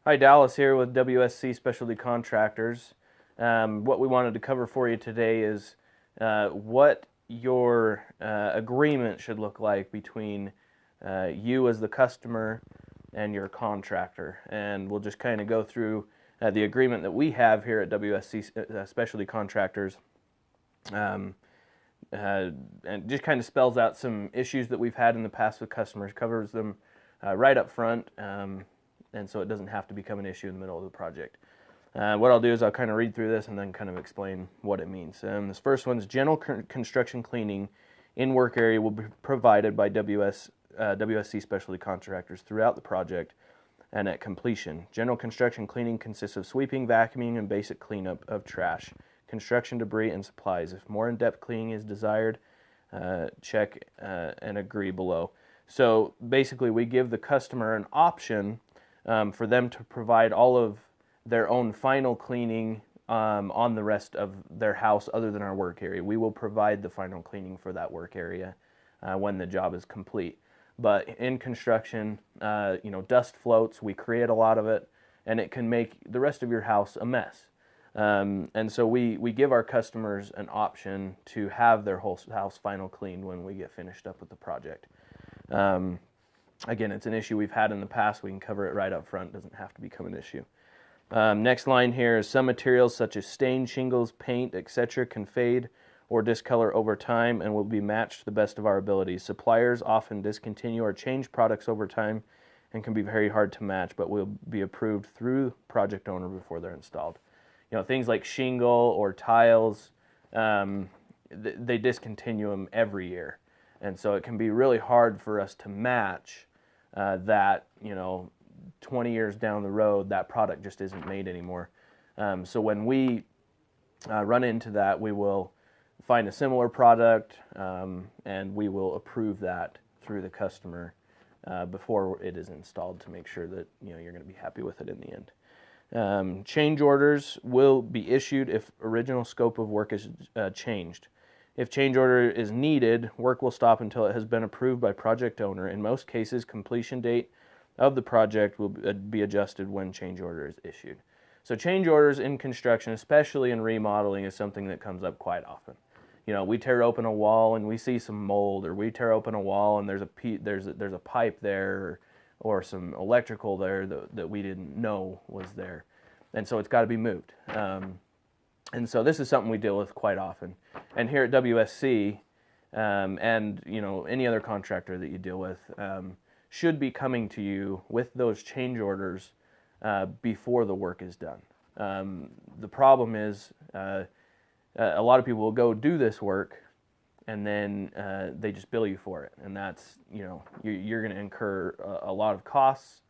Hi, Dallas here with WSC Specialty Contractors. What we wanted to cover for you today is what your agreement should look like between you as the customer and your contractor. And we'll just kind of go through the agreement that we have here at WSC Specialty Contractors. And just kind of spells out some issues that we've had in the past with customers, covers them right up front. And so it doesn't have to become an issue in the middle of the project. What I'll do is I'll kind of read through this and then kind of explain what it means. This first one is general construction cleaning in work area will be provided by WSC Specialty Contractors throughout the project and at completion. General construction cleaning consists of sweeping, vacuuming, and basic cleanup of trash, construction debris, and supplies. If more in-depth cleaning is desired, check and agree below. So basically we give the customer an option for them to provide all of their own final cleaning on the rest of their house other than our work area. We will provide the final cleaning for that work area when the job is complete. But in construction, dust floats, we create a lot of it, and it can make the rest of your house a mess. And so we give our customers an option to have their whole house final cleaned when we get finished up with the project. Again, it's an issue we've had in the past. We can cover it right up front. It doesn't have to become an issue. Next line here is some materials such as stain, shingles, paint, etc. can fade or discolor over time and will be matched to the best of our abilities. Suppliers often discontinue or change products over time and can be very hard to match, but will be approved through project owner before they're installed. Things like shingle or tiles, they discontinue them every year. And so it can be really hard for us to match that, 20 years down the road, that product just isn't made anymore. So when we run into that, we will find a similar product and we will approve that through the customer before it is installed to make sure that you're going to be happy with it in the end. Change orders will be issued if original scope of work is changed. If change order is needed, work will stop until it has been approved by project owner. In most cases, completion date of the project will be adjusted when change order is issued. So change orders in construction, especially in remodeling, is something that comes up quite often. We tear open a wall and we see some mold, or we tear open a wall and there's a pipe there, or some electrical there that we didn't know was there, and so it's got to be moved. And so this is something we deal with quite often. And here at WSC, and any other contractor that you deal with, should be coming to you with those change orders before the work is done. The problem is a lot of people will go do this work and then they just bill you for it. And that's, you're going to incur a lot of costs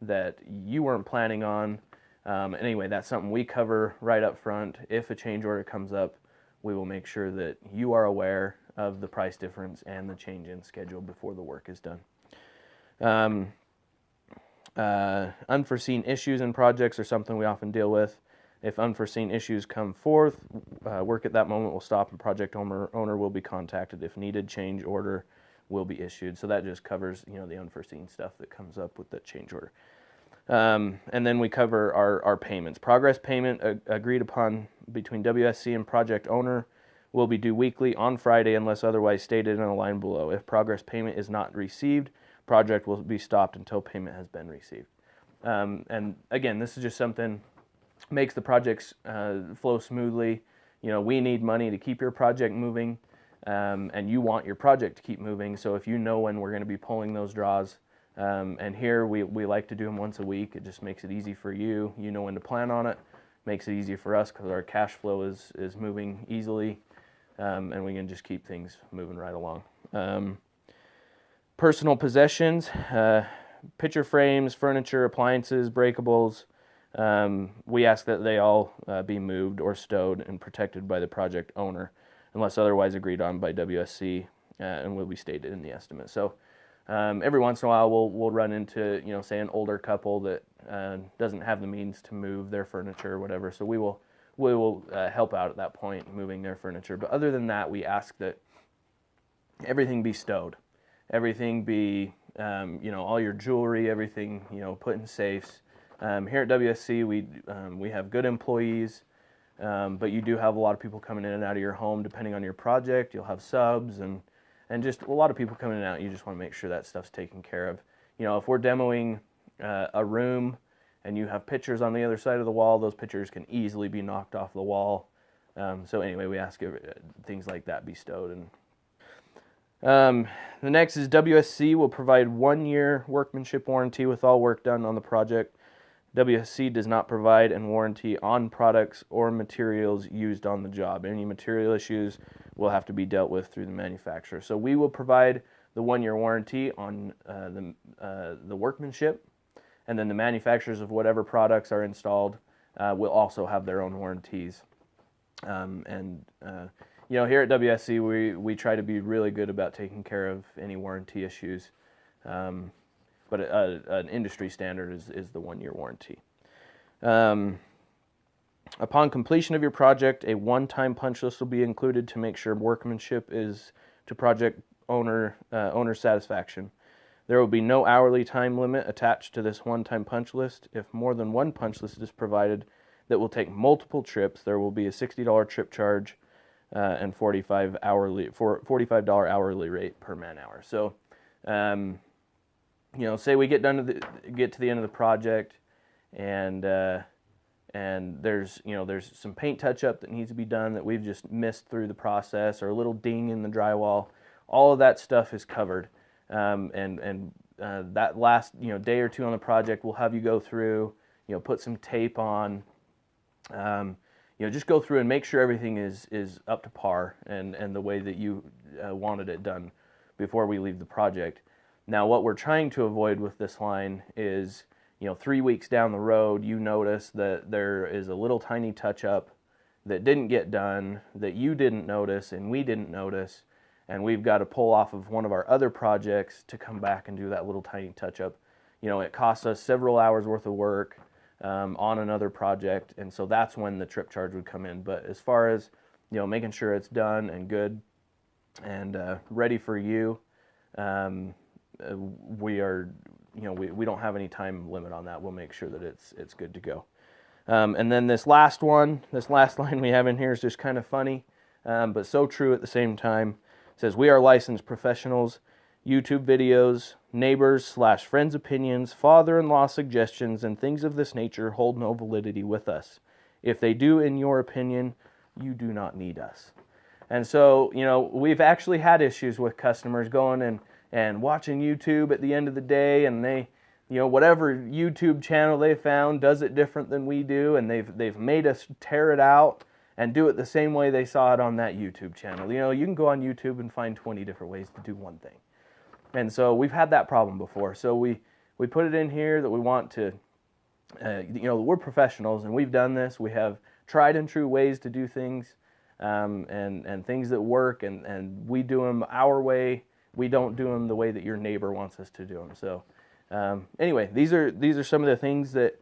that you weren't planning on. Anyway, that's something we cover right up front. If a change order comes up, we will make sure that you are aware of the price difference and the change in schedule before the work is done. Unforeseen issues in projects are something we often deal with. If unforeseen issues come forth, work at that moment will stop and project owner will be contacted. If needed, change order will be issued. So that just covers the unforeseen stuff that comes up with that change order. And then we cover our payments. Progress payment agreed upon between WSC and project owner will be due weekly on Friday unless otherwise stated in a line below. If progress payment is not received, project will be stopped until payment has been received. And again, this is just something makes the projects flow smoothly. We need money to keep your project moving, and you want your project to keep moving. So if when we're going to be pulling those draws, and here we like to do them once a week. It just makes it easy for you. You know when to plan on it. Makes it easy for us because our cash flow is moving easily, and we can just keep things moving right along. Personal possessions, picture frames, furniture, appliances, breakables. We ask that they all be moved or stowed and protected by the project owner unless otherwise agreed on by WSC and will be stated in the estimate. So every once in a while we'll run into, say an older couple that doesn't have the means to move their furniture or whatever. So we will help out at that point, moving their furniture. But other than that, we ask that everything be stowed, everything be, all your jewelry, everything, put in safes. Here at WSC, we have good employees, but you do have a lot of people coming in and out of your home depending on your project. You'll have subs and just a lot of people coming in and out. You just want to make sure that stuff's taken care of. If we're demoing a room and you have pictures on the other side of the wall, those pictures can easily be knocked off the wall. So anyway, we ask things like that be stowed. And the next is WSC will provide 1-year workmanship warranty with all work done on the project. WSC does not provide a warranty on products or materials used on the job. Any material issues will have to be dealt with through the manufacturer. So we will provide the 1-year warranty on the workmanship, and then the manufacturers of whatever products are installed will also have their own warranties. Here at WSC, we try to be really good about taking care of any warranty issues. But an industry standard is the 1-year warranty. Upon completion of your project, a one-time punch list will be included to make sure workmanship is to project owner satisfaction. There will be no hourly time limit attached to this one-time punch list. If more than one punch list is provided that will take multiple trips, there will be a $60 trip charge and $45 hourly rate per man hour. So, say we get to the end of the project, and there's some paint touch up that needs to be done that we've just missed through the process, or a little ding in the drywall. All of that stuff is covered, that last day or two on the project, we'll have you go through, put some tape on, just go through and make sure everything is up to par and the way that you wanted it done before we leave the project. Now, what we're trying to avoid with this line is, 3 weeks down the road, you notice that there is a little tiny touch-up that didn't get done, that you didn't notice and we didn't notice, and we've got to pull off of one of our other projects to come back and do that little tiny touch-up. It costs us several hours worth of work on another project, and so that's when the trip charge would come in. But as far as, making sure it's done and good and ready for you, we don't have any time limit on that. We'll make sure that it's good to go. And then this last line we have in here is just kind of funny, but so true at the same time. It says, "We are licensed professionals. YouTube videos, neighbors/friends' opinions, father-in-law suggestions, and things of this nature hold no validity with us. If they do, in your opinion, you do not need us." And so, we've actually had issues with customers going and watching YouTube at the end of the day, and they, whatever YouTube channel they found does it different than we do, and they've made us tear it out and do it the same way they saw it on that YouTube channel. You can go on YouTube and find 20 different ways to do one thing. And so we've had that problem before. So we put it in here that we want to, we're professionals and we've done this. We have tried and true ways to do things, and things that work, and we do them our way. We don't do them the way that your neighbor wants us to do them. So anyway, these are some of the things that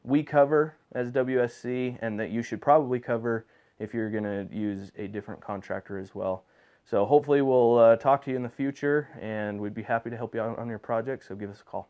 we cover as WSC, and that you should probably cover if you're going to use a different contractor as well. So hopefully we'll talk to you in the future, and we'd be happy to help you out on your project, so give us a call.